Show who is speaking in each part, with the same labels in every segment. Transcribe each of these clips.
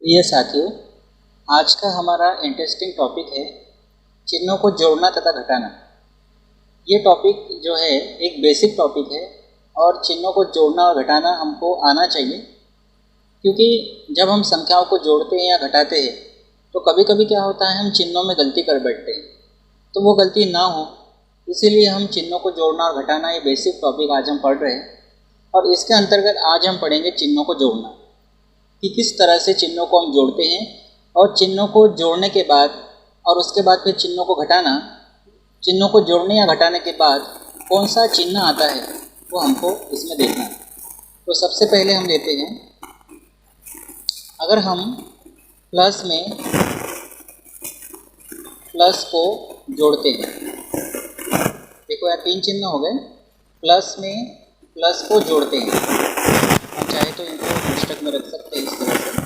Speaker 1: प्रिय साथियों, आज का हमारा इंटरेस्टिंग टॉपिक है चिन्हों को जोड़ना तथा घटाना। ये टॉपिक जो है एक बेसिक टॉपिक है और चिन्हों को जोड़ना और घटाना हमको आना चाहिए, क्योंकि जब हम संख्याओं को जोड़ते हैं या घटाते हैं तो कभी कभी क्या होता है, हम चिन्हों में गलती कर बैठते हैं। तो वो गलती ना हो इसीलिए हम चिन्हों को जोड़ना और घटाना ये बेसिक टॉपिक आज हम पढ़ रहे हैं। और इसके अंतर्गत आज हम पढ़ेंगे चिन्हों को जोड़ना, कि किस तरह से चिन्हों को हम जोड़ते हैं और चिन्हों को जोड़ने के बाद और उसके बाद फिर चिन्हों को घटाना। चिन्हों को जोड़ने या घटाने के बाद कौन सा चिन्ह आता है वो हमको इसमें देखना है। तो सबसे पहले हम लेते हैं, अगर हम प्लस में प्लस को जोड़ते हैं, देखो यहाँ 3 चिन्ह हो गए। प्लस में प्लस को जोड़ते हैं, हम चाहे तो इनको पुस्तक में रख सकते हैं इस तरह से।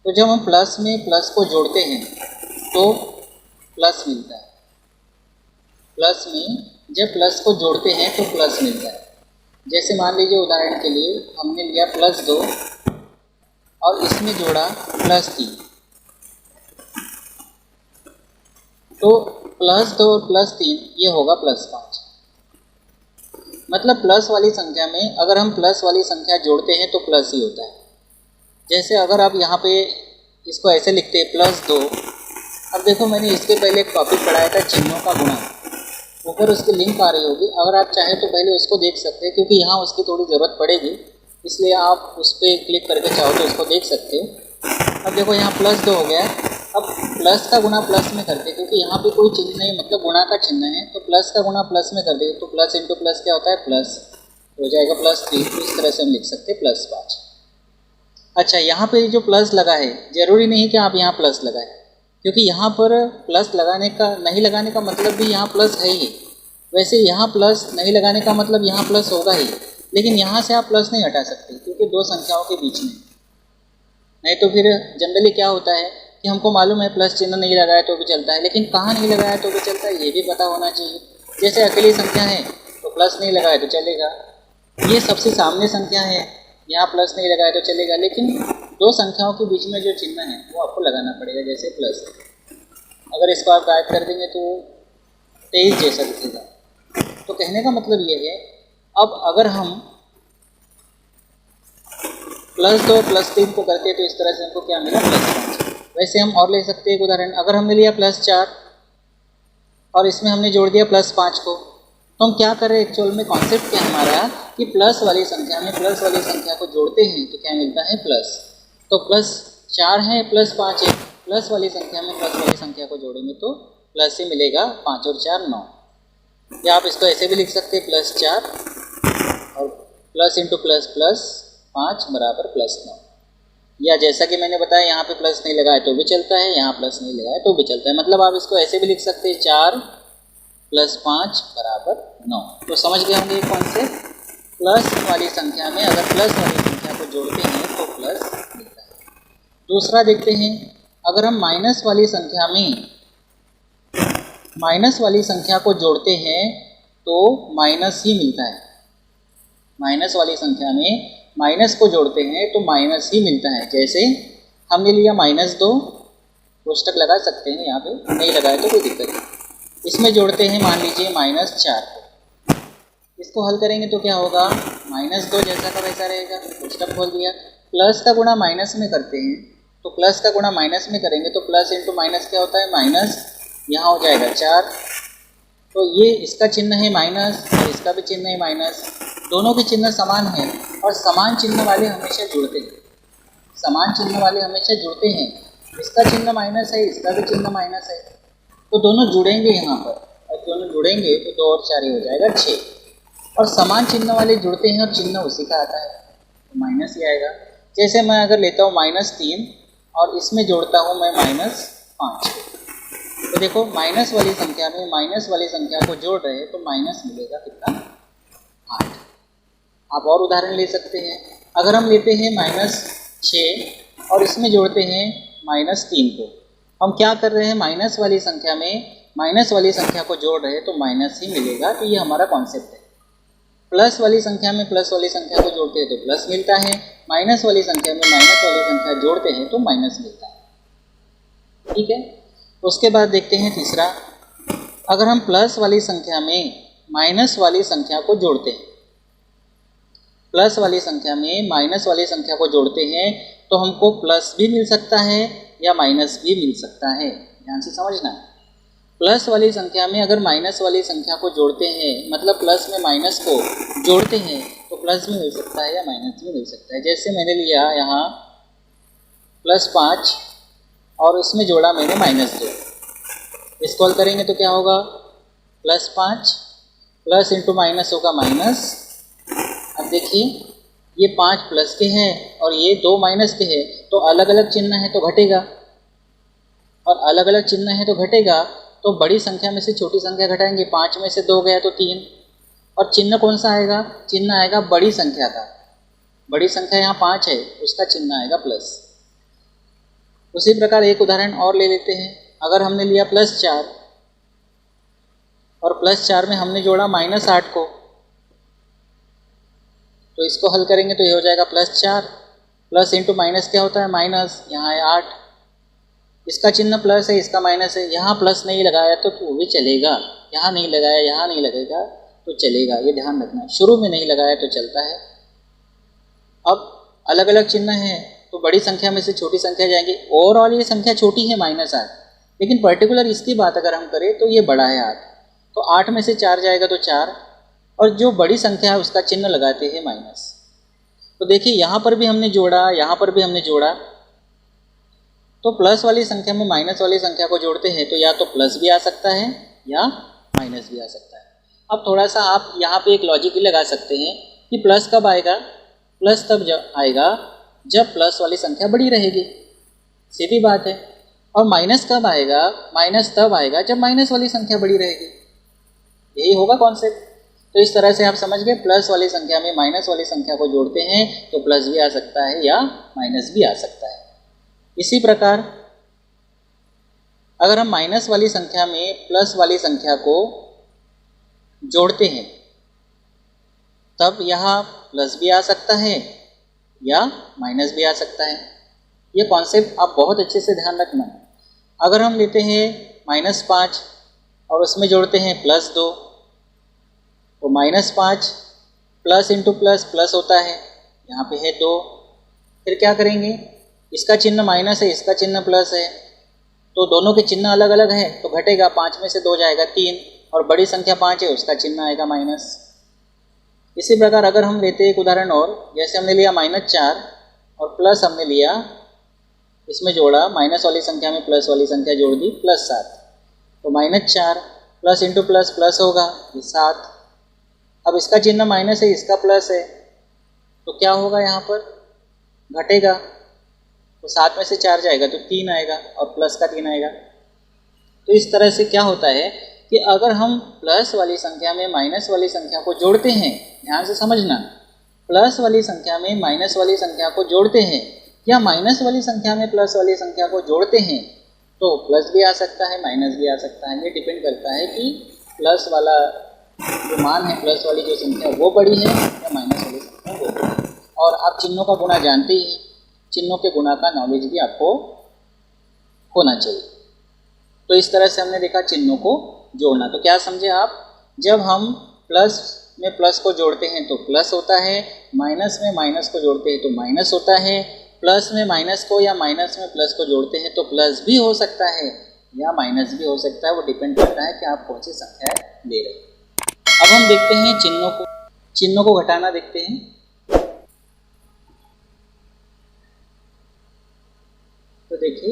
Speaker 1: तो जब हम प्लस में प्लस को जोड़ते हैं तो प्लस मिलता है। प्लस में जब प्लस को जोड़ते हैं तो प्लस मिलता है। जैसे मान लीजिए उदाहरण के लिए हमने लिया +2 और इसमें जोड़ा +3, तो +2 और +3 ये होगा +5। मतलब प्लस वाली संख्या में अगर हम प्लस वाली संख्या जोड़ते हैं तो प्लस ही होता है। जैसे अगर आप यहाँ पे इसको ऐसे लिखते हैं +2। अब देखो, मैंने इसके पहले एक टॉपिक पढ़ाया था चिन्हों का गुणा, ऊपर उसकी लिंक आ रही होगी। अगर आप चाहें तो पहले उसको देख सकते हैं, क्योंकि यहाँ उसकी थोड़ी ज़रूरत पड़ेगी, इसलिए आप उस पर क्लिक करके चाहो तो इसको देख सकते हो। अब देखो यहाँ +2 हो गया। अब प्लस का गुणा प्लस में करते, क्योंकि यहाँ पे कोई चिन्ह नहीं, मतलब गुणा का चिन्ह है, तो प्लस का गुणा प्लस में कर दे तो प्लस इंटू प्लस क्या होता है, प्लस हो जाएगा +3। तो इस तरह से हम लिख सकते हैं +5। अच्छा, यहाँ पे जो प्लस लगा है, ज़रूरी नहीं कि आप यहाँ प्लस लगाएं, क्योंकि यहाँ पर प्लस लगाने का नहीं लगाने का मतलब भी यहाँ प्लस है ही। वैसे यहाँ प्लस नहीं लगाने का मतलब यहाँ प्लस होगा ही, लेकिन यहाँ से आप प्लस नहीं हटा सकते, क्योंकि दो संख्याओं के बीच में। नहीं तो फिर जनरली क्या होता है कि हमको मालूम है प्लस चिन्ह नहीं लगाया तो भी चलता है, लेकिन कहाँ नहीं लगाया तो भी चलता है ये भी पता होना चाहिए। जैसे अकेली संख्या है तो प्लस नहीं लगाया तो चलेगा, ये सबसे सामने संख्या है, यहाँ प्लस नहीं लगाया तो चलेगा, लेकिन दो संख्याओं के बीच में जो चिन्ह है वो आपको लगाना पड़ेगा। जैसे प्लस, अगर इसको आप गायब कर देंगे तो 23 जैसा दिखेगा। तो कहने का मतलब ये है, अब अगर हम +2 +3 को करते हैं तो इस तरह से हमको क्या मिला, +5। वैसे हम और ले सकते हैं एक उदाहरण। अगर हमने लिया +4 और इसमें हमने जोड़ दिया +5 को, तो हम क्या कर रहे हैं, एक्चुअल में कॉन्सेप्ट क्या हमारा कि प्लस वाली संख्या में प्लस वाली संख्या को जोड़ते हैं तो क्या मिलता है, प्लस। तो +4 है +5 है, प्लस वाली संख्या में प्लस वाली संख्या को जोड़ेंगे तो प्लस ही मिलेगा। 5 और 4 9। या आप इसको ऐसे भी लिख सकते हैं +4 और प्लस इंटू प्लस प्लस 5 बराबर +9। या जैसा कि मैंने बताया यहाँ पे प्लस नहीं लगाया तो भी चलता है, यहाँ प्लस नहीं लगाया तो भी चलता है। मतलब आप इसको ऐसे भी लिख सकते हैं 4 + 5 बराबर 9। तो समझ गए होंगे कौन से, प्लस वाली संख्या में अगर प्लस वाली संख्या को जोड़ते हैं तो प्लस मिलता है। दूसरा देखते हैं, अगर हम माइनस वाली संख्या में माइनस वाली संख्या को जोड़ते हैं तो माइनस ही मिलता है। माइनस वाली संख्या में माइनस को जोड़ते हैं तो माइनस ही मिलता है। जैसे हमने लिया -2, कोष्टक लगा सकते हैं, यहाँ पे नहीं लगाए तो कोई दिक्कत नहीं। इसमें जोड़ते हैं मान लीजिए -4 को, इसको हल करेंगे तो क्या होगा, -2 जैसा का वैसा रहेगा, कोष्टक खोल दिया। प्लस का गुणा माइनस में करते हैं तो प्लस का गुणा माइनस में करेंगे तो प्लस इंटू माइनस क्या होता है, माइनस, यहाँ हो जाएगा 4। तो ये इसका चिन्ह है माइनस और इसका भी चिन्ह है माइनस, दोनों के चिन्ह समान हैं और समान चिन्ह वाले हमेशा जुड़ते हैं। समान चिन्ह वाले हमेशा जुड़ते हैं। इसका चिन्ह माइनस है, इसका भी चिन्ह माइनस है, तो दोनों जुड़ेंगे यहाँ पर, और दोनों जुड़ेंगे तो 2 और 4 हो जाएगा 6। और समान चिन्ह वाले जुड़ते हैं और चिन्ह उसी का आता है तो माइनस ही आएगा। जैसे मैं अगर लेता हूँ -3 और इसमें जोड़ता हूँ मैं -5, तो देखो माइनस वाली संख्या में माइनस वाली संख्या को जोड़ रहे हैं तो माइनस मिलेगा कितना, 8। आप और उदाहरण ले सकते हैं। अगर हम लेते हैं -6 और इसमें जोड़ते हैं -3 को, हम क्या कर रहे हैं, माइनस वाली संख्या में माइनस वाली संख्या को जोड़ रहे हैं तो माइनस ही मिलेगा। तो ये हमारा कॉन्सेप्ट है। प्लस वाली संख्या में प्लस वाली संख्या को जोड़ते हैं तो प्लस मिलता है, माइनस वाली संख्या में माइनस वाली संख्या जोड़ते हैं तो माइनस मिलता है। ठीक है, उसके बाद देखते हैं तीसरा, अगर हम प्लस वाली संख्या में माइनस वाली संख्या को जोड़ते हैं, प्लस वाली संख्या में माइनस वाली संख्या को जोड़ते हैं तो हमको प्लस भी मिल सकता है या माइनस भी मिल सकता है। ध्यान से समझना, प्लस वाली संख्या में अगर माइनस वाली संख्या को जोड़ते हैं, मतलब प्लस में माइनस को जोड़ते हैं तो प्लस भी मिल सकता है या माइनस भी मिल सकता है। जैसे मैंने लिया यहाँ +5 और उसमें जोड़ा मैंने -2, इसको हल करेंगे तो क्या होगा, +5 प्लस इंटू माइनस होगा माइनस। अब देखिए ये 5 प्लस के हैं और ये 2 माइनस के हैं, तो अलग अलग चिन्ह है तो घटेगा, और अलग अलग चिन्ह है तो घटेगा, तो बड़ी संख्या में से छोटी संख्या घटाएंगे, 5 में से 2 गया तो 3, और चिन्ह कौन सा आएगा, चिन्ह आएगा बड़ी संख्या का, बड़ी संख्या यहाँ 5 है, उसका चिन्ह आएगा प्लस। उसी प्रकार एक उदाहरण और ले लेते हैं, अगर हमने लिया +4 और +4 में हमने जोड़ा -8 को, तो इसको हल करेंगे तो ये हो जाएगा +4 प्लस इंटू माइनस क्या होता है माइनस, यहाँ है 8, इसका चिन्ह प्लस है इसका माइनस है, यहाँ प्लस नहीं लगाया तो वो भी चलेगा, यहाँ नहीं लगाया यहाँ नहीं लगेगा तो चलेगा, ये ध्यान रखना, शुरू में नहीं लगाया तो चलता है। अब अलग अलग चिन्ह है तो बड़ी संख्या में से छोटी संख्या जाएंगे, ओवरऑल ये संख्या छोटी है -8, लेकिन पर्टिकुलर इसकी बात अगर हम करें तो ये बड़ा है 8, तो 8 में से 4 जाएगा तो 4, और जो बड़ी संख्या है उसका चिन्ह लगाते हैं माइनस। तो देखिए यहाँ पर भी हमने जोड़ा, यहाँ पर भी हमने जोड़ा, तो प्लस वाली संख्या में माइनस वाली संख्या को जोड़ते हैं तो या तो प्लस भी आ सकता है या माइनस भी आ सकता है। अब थोड़ा सा आप यहाँ पे एक लॉजिक भी लगा सकते हैं कि प्लस कब आएगा, प्लस तब आएगा जब प्लस वाली संख्या बड़ी रहेगी, सीधी बात है, और माइनस कब आएगा, माइनस तब आएगा जब माइनस वाली संख्या बड़ी रहेगी, यही होगा कॉन्सेप्ट। तो इस तरह से आप समझ गए, प्लस वाली संख्या में माइनस वाली संख्या को जोड़ते हैं तो प्लस भी आ सकता है या माइनस भी आ सकता है। इसी प्रकार अगर हम माइनस वाली संख्या में प्लस वाली संख्या को जोड़ते हैं तब यहाँ प्लस भी आ सकता है या माइनस भी आ सकता है। ये कॉन्सेप्ट आप बहुत अच्छे से ध्यान रखना। अगर हम लेते हैं -5 और उसमें जोड़ते हैं +2, तो -5 प्लस इंटू प्लस प्लस होता है, यहाँ पे है 2, फिर क्या करेंगे, इसका चिन्ह माइनस है इसका चिन्ह प्लस है, तो दोनों के चिन्ह अलग अलग है तो घटेगा, 5 में से 2 जाएगा 3, और बड़ी संख्या 5 है उसका चिन्ह आएगा माइनस। इसी प्रकार अगर हम लेते हैं एक उदाहरण और, जैसे हमने लिया -4 और प्लस हमने लिया, इसमें जोड़ा, माइनस वाली संख्या में प्लस वाली संख्या जोड़ दी +7, तो -4 प्लस इंटू प्लस प्लस होगा, ये 7, अब इसका चिन्ह माइनस है इसका प्लस है, तो क्या होगा यहाँ पर, घटेगा, तो 7 में से 4 जाएगा तो 3 आएगा और प्लस का 3 आएगा। तो इस तरह से क्या होता है कि अगर हम प्लस वाली संख्या में माइनस वाली संख्या को जोड़ते हैं, ध्यान से समझना, प्लस वाली संख्या में माइनस वाली संख्या को जोड़ते हैं या माइनस वाली संख्या में प्लस वाली संख्या को जोड़ते हैं तो प्लस भी आ सकता है माइनस भी आ सकता है। ये डिपेंड करता है कि प्लस वाला जो मान है, प्लस वाली जो संख्या वो बड़ी है या माइनस वाली संख्या वो बड़ी है। और आप चिन्हों का गुणा जानते ही हैं, चिन्हों के गुणा का नॉलेज भी आपको होना चाहिए। तो इस तरह से हमने देखा चिन्हों को जोड़ना। तो क्या समझे आप, जब हम प्लस में प्लस को जोड़ते हैं तो प्लस होता है, माइनस में माइनस को जोड़ते हैं तो माइनस होता है, प्लस में माइनस को या माइनस में प्लस को जोड़ते हैं तो प्लस भी हो सकता है या माइनस भी हो सकता है, वो डिपेंड करता है कि आप कौन सी संख्या ले रहे हैं। अब हम देखते हैं चिन्हों को घटाना देखते हैं। तो देखिए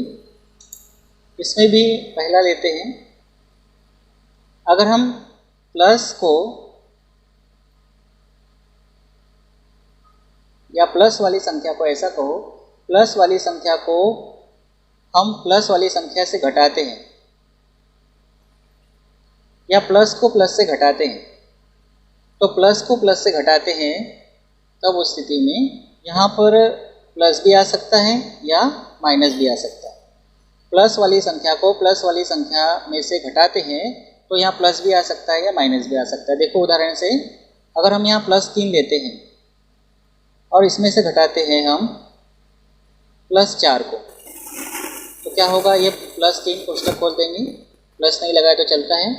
Speaker 1: इसमें भी पहला लेते हैं, अगर हम प्लस को या प्लस वाली संख्या को, ऐसा कहो, प्लस वाली संख्या को हम प्लस वाली संख्या से घटाते हैं या प्लस को प्लस से घटाते हैं, तो प्लस को प्लस से घटाते हैं तब उस स्थिति में यहाँ पर प्लस भी आ सकता है या माइनस भी आ सकता है। प्लस वाली संख्या को प्लस वाली संख्या में से घटाते हैं तो यहाँ प्लस भी आ सकता है या माइनस भी आ सकता है। देखो उदाहरण से, अगर हम यहाँ +3 लेते हैं और इसमें से घटाते हैं हम +4 को, तो क्या होगा, ये +3 कोष्ठक खोल देंगे, प्लस नहीं लगाए तो चलता है,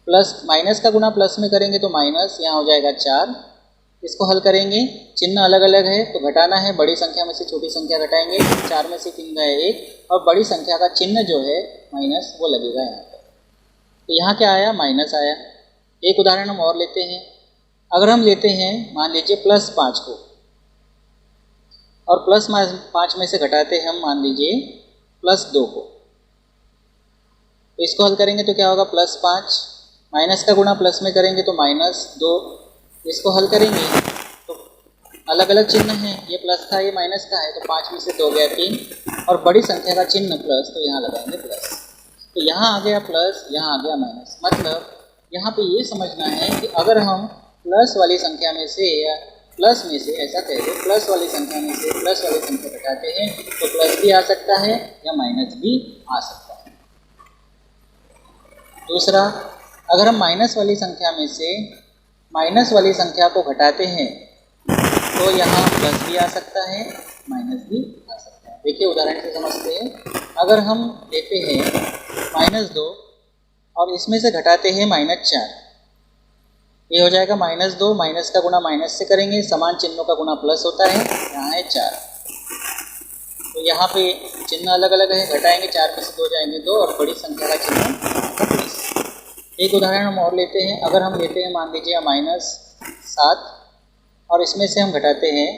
Speaker 1: प्लस माइनस का गुना प्लस में करेंगे तो माइनस, यहाँ हो जाएगा 4। इसको हल करेंगे, चिन्ह अलग अलग है तो घटाना है, बड़ी संख्या में से छोटी संख्या घटाएंगे, 4 में से 3 गए 1, और बड़ी संख्या का चिन्ह जो है माइनस वो लगेगा यहाँ पर। तो यहाँ क्या आया, माइनस आया। एक उदाहरण हम और लेते हैं। अगर हम लेते हैं मान लीजिए +5 को, और +5 में से घटाते हैं हम मान लीजिए +2 को, तो इसको हल करेंगे तो क्या होगा, +5, माइनस का गुणा प्लस में करेंगे तो -2। इसको हल करेंगे तो अलग अलग चिन्ह हैं, ये प्लस का ये माइनस का है, तो 5 में से 2 गया 3, और बड़ी संख्या का चिन्ह प्लस, तो यहाँ लगाएंगे प्लस। तो यहाँ आ गया प्लस, यहाँ आ गया माइनस। मतलब यहाँ पे ये समझना है कि अगर हम प्लस वाली संख्या में से या प्लस में से, ऐसा कह दो, प्लस वाली संख्या में से प्लस वाली संख्या घटाते हैं तो प्लस भी आ सकता है या माइनस भी आ सकता है। दूसरा, अगर हम माइनस वाली संख्या में से माइनस वाली संख्या को घटाते हैं तो यहाँ प्लस भी आ सकता है, माइनस भी आ सकता है। देखिए उदाहरण से समझते हैं। अगर हम लेते हैं -2 और इसमें से घटाते हैं -4, ये हो जाएगा -2, माइनस का गुणा माइनस से करेंगे, समान चिन्हों का गुणा प्लस होता है, यहाँ है 4। तो यहाँ पे चिन्ह अलग अलग है, घटाएंगे 4 में से 2 जाएंगे 2, और बड़ी संख्या का चिन्ह प्लस। एक उदाहरण हम और लेते हैं। अगर हम लेते हैं मान लीजिए -7 और इसमें से हम घटाते हैं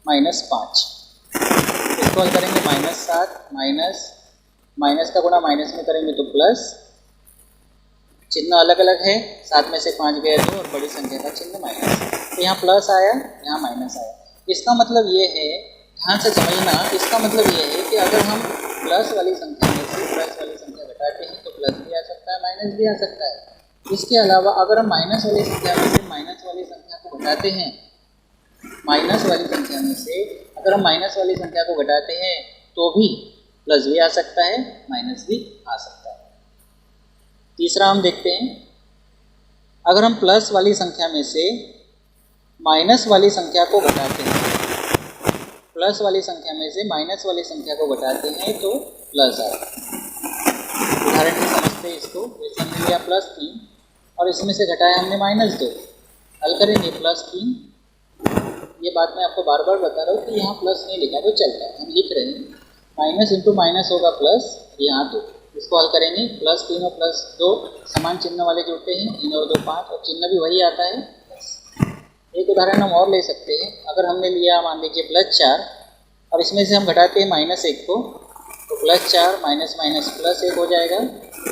Speaker 1: -5, इसको हल करेंगे, -7 माइनस का गुणा माइनस में करेंगे तो प्लस, चिन्ह अलग अलग है, 7 में से 5 गए 2, और बड़ी संख्या का चिन्ह माइनस। तो यहाँ प्लस आया, यहाँ माइनस आया। इसका मतलब ये है, ध्यान से समझना, इसका मतलब ये है कि अगर हम प्लस वाली संख्या में से प्लस वाली संख्या घटाते हैं तो प्लस भी आ सकता है, माइनस भी आ सकता है। इसके अलावा अगर हम माइनस वाली संख्या में से माइनस वाली संख्या को घटाते हैं, माइनस वाली संख्या में से अगर हम माइनस वाली संख्या को घटाते हैं तो भी प्लस भी आ सकता है, माइनस भी आ सकता है। तीसरा हम देखते हैं, अगर हम प्लस वाली संख्या में से माइनस वाली संख्या को घटाते हैं, प्लस वाली संख्या में से माइनस वाली संख्या को घटाते हैं तो प्लस आएगा। उदाहरण से समझते हैं इसको। जैसे हमने लिया +3 और इसमें से घटाया हमने -2, हल करेंगे +3। ये बात मैं आपको बार बार बता रहा हूँ कि यहाँ प्लस नहीं लिखा तो चलता है, हम लिख रहे हैं माइनस इंटू माइनस होगा प्लस, यहाँ 2। इसको हल करेंगे, +3 और +2 समान चिन्ह वाले जुड़ते हैं, 3 और 2 5, और चिन्ह भी वही आता है प्लस। एक उदाहरण हम और ले सकते हैं। अगर हमने लिया मान लीजिए +4 और इसमें से हम घटाते हैं -1 को, तो +4 माइनस माइनस +1 हो जाएगा,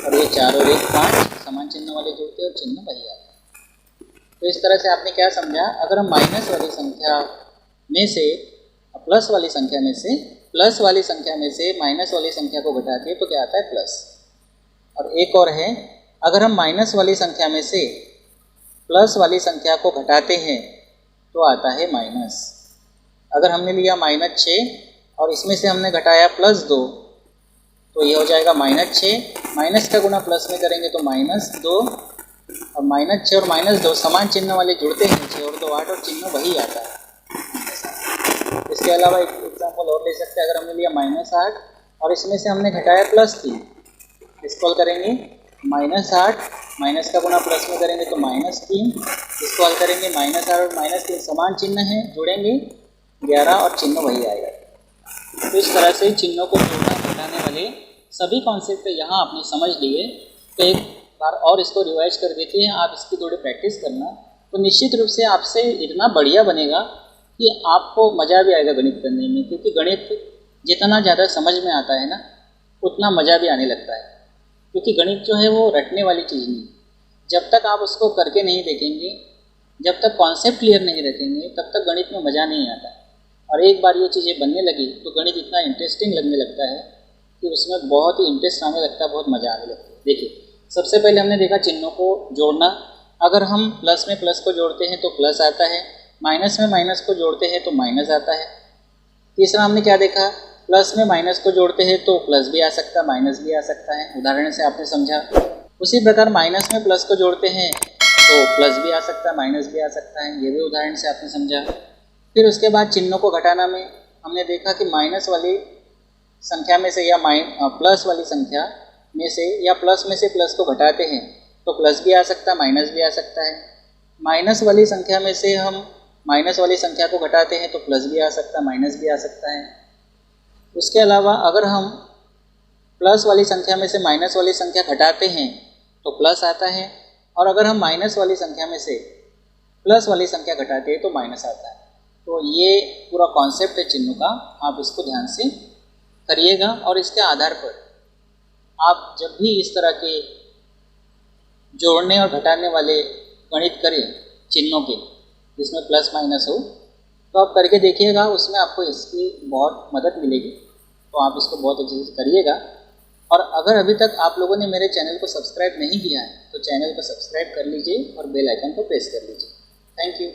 Speaker 1: और ये 4 और 1 5 समान चिन्ह वाले जुड़ते हैं और चिन्ह वही आता है। तो इस तरह से आपने क्या समझा, अगर हम माइनस वाली संख्या में से प्लस वाली संख्या में से प्लस वाली संख्या में से माइनस वाली संख्या को घटाते हैं तो क्या आता है प्लस। और एक और है, अगर हम माइनस वाली संख्या में से प्लस वाली संख्या को घटाते हैं तो आता है माइनस। अगर हमने लिया -6 और इसमें से हमने घटाया +2 तो ये हो जाएगा -6, माइनस का गुणा प्लस में करेंगे तो -2, और -6 और -2 समान चिन्ह वाले जुड़ते हैं, 6 और 2 8, और चिन्ह वही आता है। इसके अलावा एक एग्जाम्पल और ले सकते हैं। अगर हमने लिया -8 और इसमें से हमने घटाया +3, इसको हल करेंगे, -8 माइनस का गुणा प्लस में करेंगे तो -3, इसको हल करेंगे, -8 और -3 समान चिन्ह हैं, जुड़ेंगे 11, और चिन्ह वही आएगा। तो इस तरह से चिन्हों को जोड़ना घटाने वाले सभी कॉन्सेप्ट यहाँ आपने समझ लिए। तो एक बार और इसको रिवाइज कर देते हैं, आप इसकी थोड़ी प्रैक्टिस करना, तो निश्चित रूप से आपसे इतना बढ़िया बनेगा कि आपको मज़ा भी आएगा गणित करने में। क्योंकि गणित जितना ज़्यादा समझ में आता है ना, उतना मज़ा भी आने लगता है। क्योंकि गणित जो है वो रटने वाली चीज़ नहीं, जब तक आप उसको करके नहीं देखेंगे, जब तक कॉन्सेप्ट क्लियर नहीं रखेंगे, तब तक गणित में मज़ा नहीं आता। और एक बार ये चीज़ें बनने लगी तो गणित इतना इंटरेस्टिंग लगने लगता है कि उसमें बहुत ही इंटरेस्ट आने लगता है, बहुत मज़ा आने लगता है। देखिए, सबसे पहले हमने देखा चिन्हों को जोड़ना। अगर हम प्लस में प्लस को जोड़ते हैं तो प्लस आता है, माइनस में माइनस को जोड़ते हैं तो माइनस आता है। तीसरा हमने क्या देखा, प्लस में माइनस को जोड़ते हैं तो प्लस भी आ सकता है, माइनस भी आ सकता है, उदाहरण से आपने समझा। उसी प्रकार माइनस में प्लस को जोड़ते हैं तो प्लस भी आ सकता है, माइनस भी आ सकता है, ये भी उदाहरण से आपने समझा। फिर उसके बाद चिन्हों को घटाना में हमने देखा कि माइनस वाली संख्या में से या प्लस वाली संख्या में से या प्लस में से प्लस को घटाते हैं तो प्लस भी आ सकता है, माइनस भी आ सकता है। माइनस वाली संख्या में से हम माइनस वाली संख्या को घटाते हैं तो प्लस भी आ सकता है, माइनस भी आ सकता है। उसके अलावा अगर हम प्लस वाली संख्या में से माइनस वाली संख्या घटाते हैं तो प्लस आता है, और अगर हम माइनस वाली संख्या में से प्लस वाली संख्या घटाते हैं तो माइनस आता है। तो ये पूरा कॉन्सेप्ट है चिन्हों का, आप इसको ध्यान से करिएगा और इसके आधार पर आप जब भी इस तरह के जोड़ने और घटाने वाले गणित करें चिन्हों के जिसमें प्लस माइनस हो तो आप करके देखिएगा, उसमें आपको इसकी बहुत मदद मिलेगी। तो आप इसको बहुत अच्छे से करिएगा। और अगर अभी तक आप लोगों ने मेरे चैनल को सब्सक्राइब नहीं किया है तो चैनल को सब्सक्राइब कर लीजिए और बेल आइकन को प्रेस कर लीजिए। Thank you.